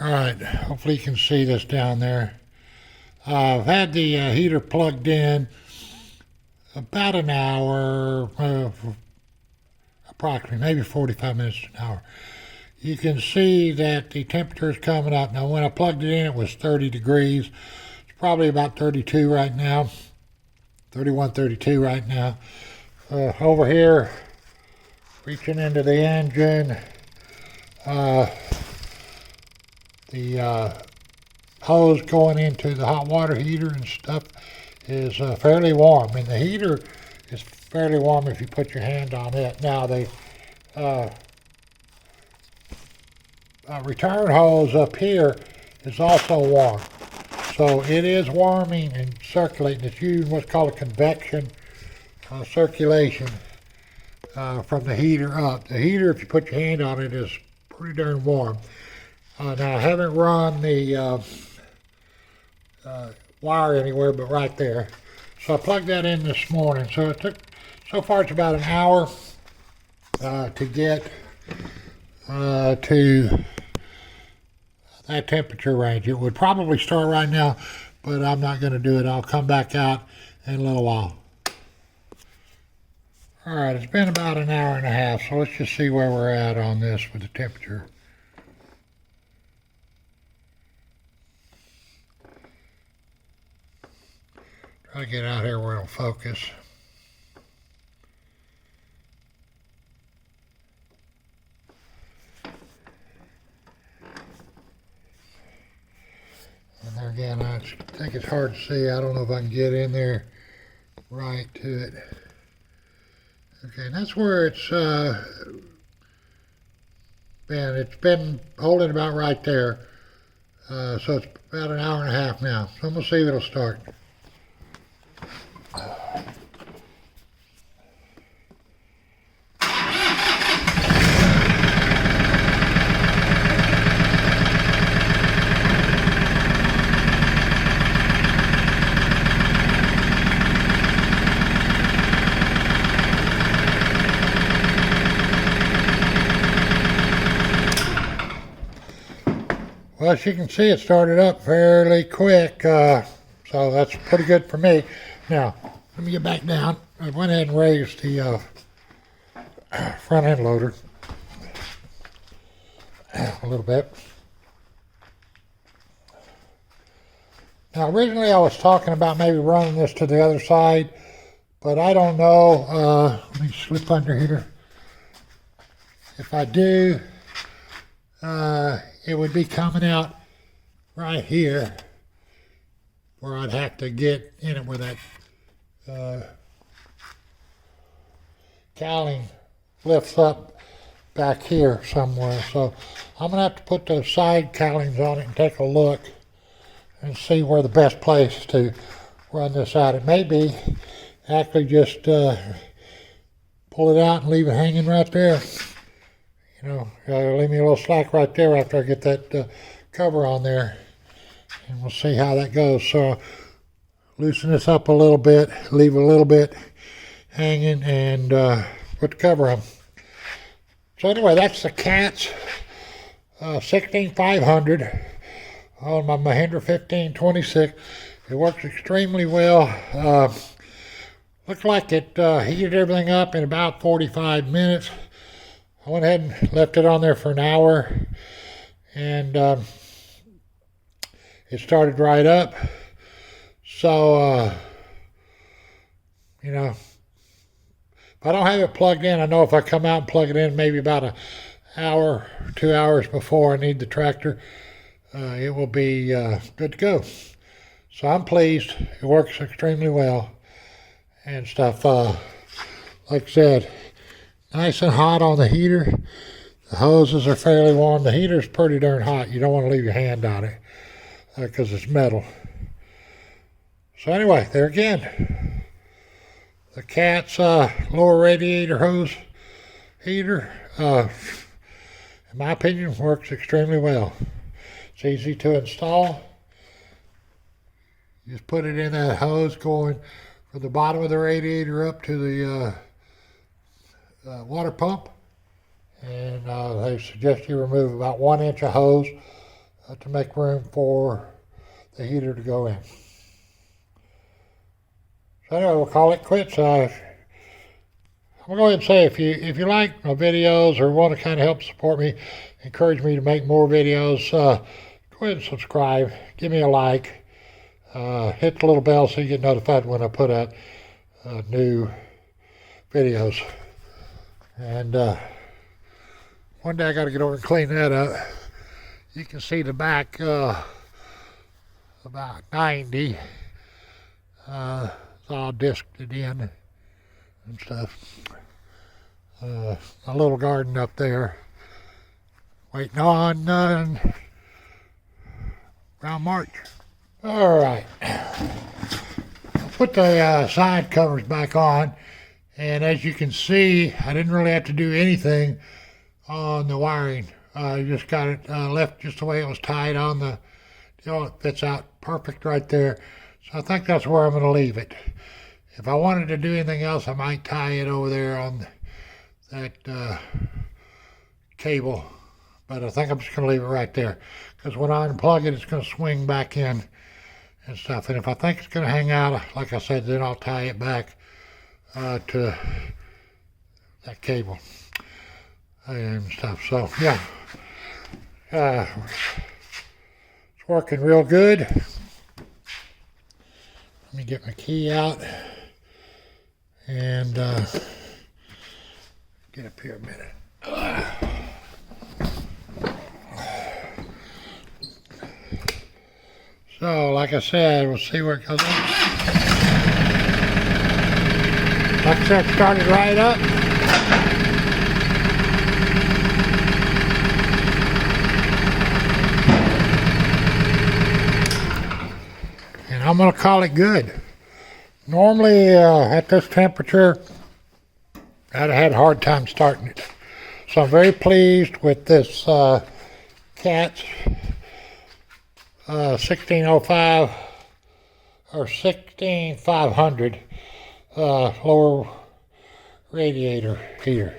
Alright, hopefully you can see this down there. I've had the heater plugged in about an hour, approximately, maybe 45 minutes to an hour. You can see that the temperature is coming up. Now when I plugged it in, it was 30 degrees. It's probably about 32 right now. 31, 32 right now. Over here, reaching into the engine, the hose going into the hot water heater and stuff is fairly warm. And the heater is fairly warm if you put your hand on it. Now the return hose up here is also warm. So it is warming and circulating. It's using what's called a convection circulation from the heater up. The heater, if you put your hand on it, is pretty darn warm. Now I haven't run the wire anywhere but right there. So I plugged that in this morning. So it took, so far it's about an hour to get to that temperature range. It would probably start right now, but I'm not going to do it. I'll come back out in a little while. Alright, it's been about an hour and a half, so let's just see where we're at on this with the temperature. Try to get out here where it'll focus. And there again, I think it's hard to see. I don't know if I can get in there right to it. Okay, and that's where it's been holding about right there. So it's about an hour and a half now. So I'm going to see if it'll start. Well, as you can see, it started up fairly quick, so that's pretty good for me. Now, let me get back down. I went ahead and raised the front end loader a little bit. Now, originally I was talking about maybe running this to the other side, but I don't know. Let me slip under here. If I do, it would be coming out right here where I'd have to get in it with that cowling lifts up back here somewhere. So I'm going to have to put those side cowlings on it and take a look and see where the best place to run this out. It may be actually just pull it out and leave it hanging right there. You know, leave me a little slack right there after I get that cover on there, and we'll see how that goes. So loosen this up a little bit, leave a little bit hanging, and put the cover on. So anyway, that's the Katt's 16500 on my Mahindra 1526. It works extremely well. Looked like it heated everything up in about 45 minutes. I went ahead and left it on there for an hour, and it started right up. So, you know, if I don't have it plugged in, I know if I come out and plug it in maybe about an hour, 2 hours before I need the tractor, it will be good to go. So I'm pleased. It works extremely well and stuff. Like I said, nice and hot on the heater. The hoses are fairly warm. The heater's pretty darn hot. You don't want to leave your hand on it because it's metal. So anyway, there again, the Katt's lower radiator hose heater, in my opinion, works extremely well. It's easy to install. You just put it in that hose going from the bottom of the radiator up to the water pump, and they suggest you remove about 1 inch of hose to make room for the heater to go in. So anyway, we'll call it quits. I'm gonna go ahead and say, if you like my videos or want to kind of help support me, encourage me to make more videos, go ahead and subscribe, give me a like, hit the little bell so you get notified when I put out new videos. And one day I got to get over and clean that up. You can see the back about 90. It's all disked in and stuff. A little garden up there, waiting on around March. All right, I'll put the side covers back on, and as you can see, I didn't really have to do anything on the wiring. I just got it left just the way it was tied on the, it fits out perfect right there. So I think that's where I'm going to leave it. If I wanted to do anything else, I might tie it over there on that cable, but I think I'm just going to leave it right there, because when I unplug it, it's going to swing back in and stuff. And if I think it's going to hang out, like I said, then I'll tie it back to that cable and stuff. So yeah, it's working real good. Let me get my key out and get up here a minute. So, like I said, we'll see where it goes. Like I said, started right up. And I'm going to call it good. Normally, at this temperature, I'd have had a hard time starting it. So I'm very pleased with this Katt 1605 or 16500 lower radiator heater.